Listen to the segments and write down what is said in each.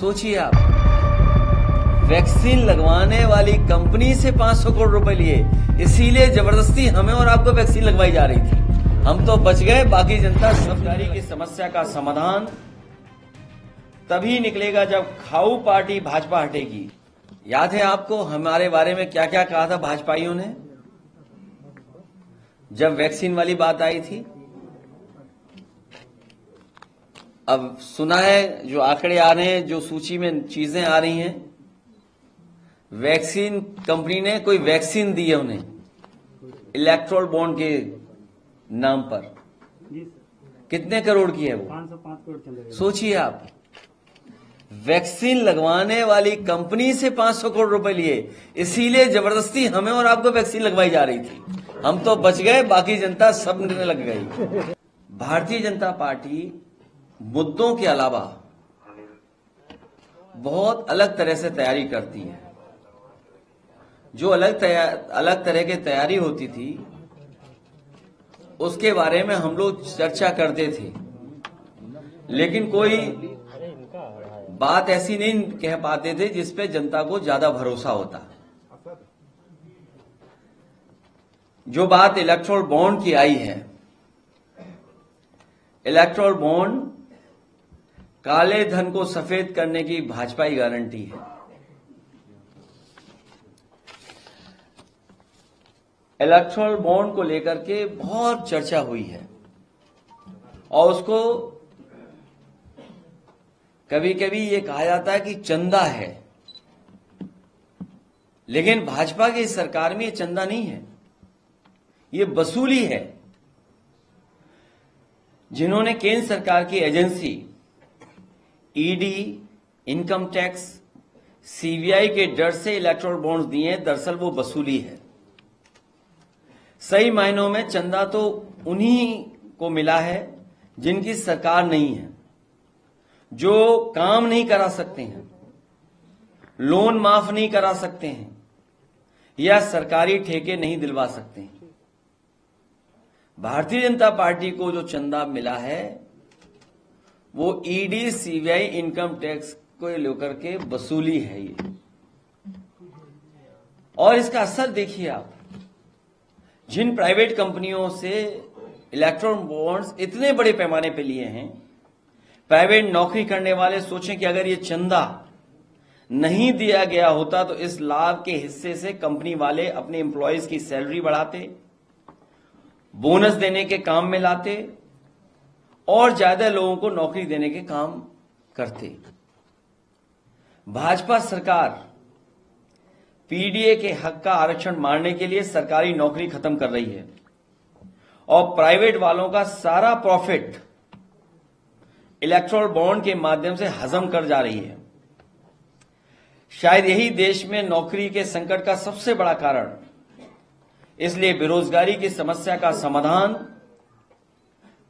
सोचिए आप, वैक्सीन लगवाने वाली कंपनी से 500 करोड़ रुपए लिए, इसीलिए जबरदस्ती हमें और आपको वैक्सीन लगवाई जा रही थी। हम तो बच गए, बाकी जनता बेरोजगारी की समस्या का समाधान तभी निकलेगा जब खाऊ पार्टी भाजपा हटेगी। याद है आपको हमारे बारे में क्या क्या कहा था भाजपाइयों ने जब वैक्सीन वाली बात आई थी? अब सुना है जो आंकड़े आ रहे हैं, जो सूची में चीजें आ रही हैं, वैक्सीन कंपनी ने कोई वैक्सीन दी है उन्हें इलेक्ट्रोल बॉन्ड के नाम पर। कितने करोड़ की है वो? 505 करोड़। सोचिए आप, वैक्सीन लगवाने वाली कंपनी से 500 करोड़ रुपए लिए, इसीलिए जबरदस्ती हमें और आपको वैक्सीन लगवाई जा रही थी। हम तो बच गए, बाकी जनता सब ने लग गई। भारतीय जनता पार्टी मुद्दों के अलावा बहुत अलग तरह से तैयारी करती है। जो अलग तरह की तैयारी होती थी उसके बारे में हम लोग चर्चा करते थे, लेकिन कोई बात ऐसी नहीं कह पाते थे जिसपे जनता को ज्यादा भरोसा होता। जो बात इलेक्ट्रोल बॉन्ड की आई है, इलेक्ट्रोल बॉन्ड काले धन को सफेद करने की भाजपाई गारंटी है। इलेक्ट्रोल बॉन्ड को लेकर के बहुत चर्चा हुई है और उसको कभी कभी ये कहा जाता है कि चंदा है, लेकिन भाजपा की सरकार में ये चंदा नहीं है, ये वसूली है। जिन्होंने केंद्र सरकार की agency ED, income tax, CBI के डर से इलेक्ट्रोल बॉन्ड्स दिए हैं, दरअसल वो वसूली है। सही मायनों में चंदा तो उन्हीं को मिला है जिनकी सरकार नहीं है, जो काम नहीं करा सकते हैं, लोन माफ नहीं करा सकते हैं या सरकारी ठेके नहीं दिलवा सकते हैं। भारतीय जनता पार्टी को जो चंदा मिला है वो ईडी, सीबीआई, इनकम टैक्स को लेकर के वसूली है ये। और इसका असर देखिए आप, जिन प्राइवेट कंपनियों से इलेक्ट्रोल बॉन्ड्स इतने बड़े पैमाने पे लिए हैं, प्राइवेट नौकरी करने वाले सोचें कि अगर ये चंदा नहीं दिया गया होता तो इस लाभ के हिस्से से कंपनी वाले अपने एम्प्लॉयज की सैलरी बढ़ाते, बोनस देने के काम में लाते और ज्यादा लोगों को नौकरी देने के काम करते। भाजपा सरकार पीडीए के हक का आरक्षण मारने के लिए सरकारी नौकरी खत्म कर रही है और प्राइवेट वालों का सारा प्रॉफिट इलेक्ट्रोल बॉन्ड के माध्यम से हजम कर जा रही है। शायद यही देश में नौकरी के संकट का सबसे बड़ा कारण। इसलिए बेरोजगारी की समस्या का समाधान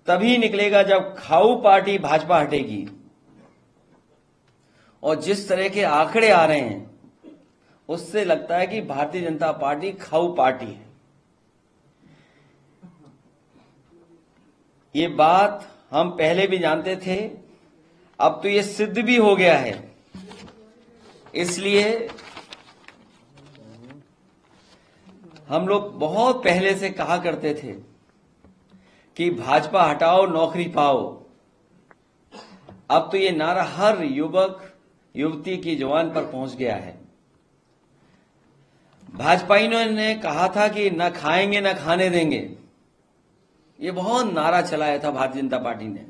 तभी निकलेगा जब खाऊ पार्टी भाजपा हटेगी। और जिस तरह के आंकड़े आ रहे हैं उससे लगता है कि भारतीय जनता पार्टी खाऊ पार्टी है। ये बात हम पहले भी जानते थे, अब तो ये सिद्ध भी हो गया है। इसलिए हम लोग बहुत पहले से कहा करते थे कि भाजपा हटाओ नौकरी पाओ। अब तो ये नारा हर युवक युवती की जुबान पर पहुंच गया है। भाजपाइयों ने कहा था कि न खाएंगे न खाने देंगे, ये बहुत नारा चलाया था भारतीय जनता पार्टी ने।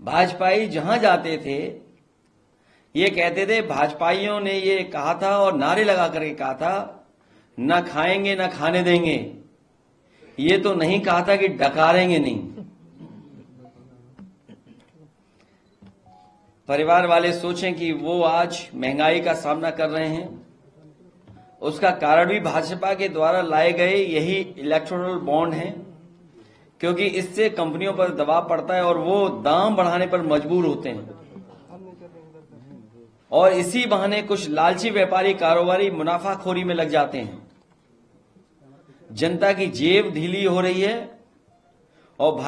भाजपाई जहां जाते थे ये कहते थे, भाजपाइयों ने ये कहा था और नारे लगा करके कहा था न खाएंगे न खाने देंगे। ये तो नहीं कहा था कि डकारेंगे नहीं। परिवार वाले सोचें कि वो आज महंगाई का सामना कर रहे हैं, उसका कारण भी भाजपा के द्वारा लाए गए यही इलेक्ट्रोल बॉन्ड हैं, क्योंकि इससे कंपनियों पर दबाव पड़ता है और वो दाम बढ़ाने पर मजबूर होते हैं और इसी बहाने कुछ लालची व्यापारी कारोबारी मुनाफाखोरी में लग जाते हैं। जनता की जेब ढीली हो रही है और